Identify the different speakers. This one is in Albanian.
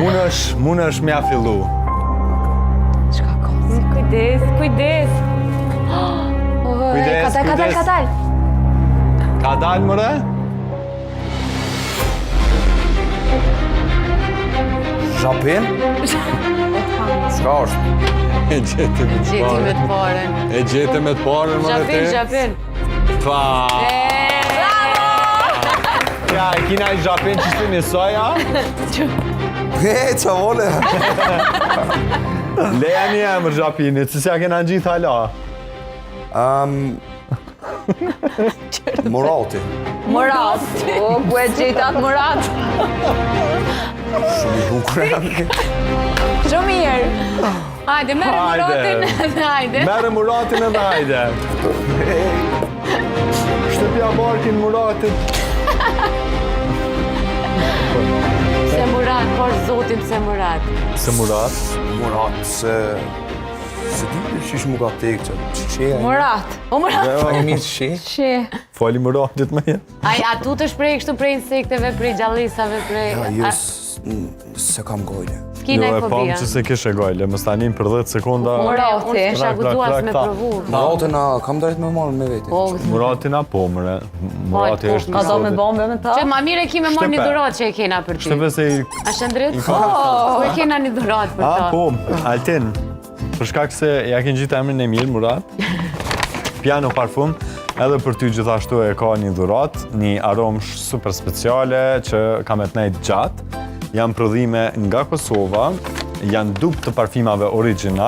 Speaker 1: Munësh mja fillu.
Speaker 2: Çka ka?
Speaker 3: Kujdes.
Speaker 1: Kujdes.
Speaker 2: Katal.
Speaker 1: Ka dalë mëre?
Speaker 4: Japin? Çka është?
Speaker 1: E gjeti me të parën. E gjeti me të parën, mëre ti?
Speaker 3: Japin.
Speaker 1: Pa! Ja, e kina i Japin që shtu një soja?
Speaker 4: Qa vole?
Speaker 1: Leja një emër Japinit, se s'ja kena në gjithë hala.
Speaker 4: Murati.
Speaker 2: Murat. O, ku e gjetat Murat?
Speaker 4: Shumë i bukur e
Speaker 2: Shumë mirë.
Speaker 3: Hajde, merë Muratin edhe hajde.
Speaker 1: Merë Muratin edhe hajde. Shtëpja barkin Muratit.
Speaker 3: Se Murat, por zotin se Murat.
Speaker 1: Se Murat?
Speaker 4: Murat, se di shish mu ka tek që qeja.
Speaker 2: Murat. O, Murat.
Speaker 4: Fa një mirë që
Speaker 2: She.
Speaker 1: Fali Muratit me jetë.
Speaker 3: Aj, a tu të shprej kështu prej insekteve, prej gjallisave, prej...
Speaker 4: Ja, jo se kam gojle.
Speaker 3: S'kina
Speaker 1: Jo,
Speaker 3: e
Speaker 1: e pam
Speaker 3: fobia.
Speaker 1: që se kishe gojle, më stanim për 10 sekunda.
Speaker 2: Murati.
Speaker 3: Unë kisha guxuar me provu.
Speaker 4: Muratin kam drejt me marrë me vete.
Speaker 1: Muratin a po, mëre. Murati
Speaker 3: po,
Speaker 1: është
Speaker 2: Ka do me bombe me ta?
Speaker 3: Që ma mire ki me marrë një
Speaker 1: Shtepe.
Speaker 3: dhurat që e kena për ty.
Speaker 1: Shtepe se i...
Speaker 3: A shëndrit? Po e kena një dhurat për
Speaker 1: A,
Speaker 3: ta.
Speaker 1: po, Altin. Për shkak se ja kënë gjithë emrin e mirë, Murat. Piano parfum, edhe për ty gjithashtu e ka një dhurat, një aromë super speciale që ka me të nejtë gjatë. Janë prodhime nga Kosova, janë dup të parfimave original.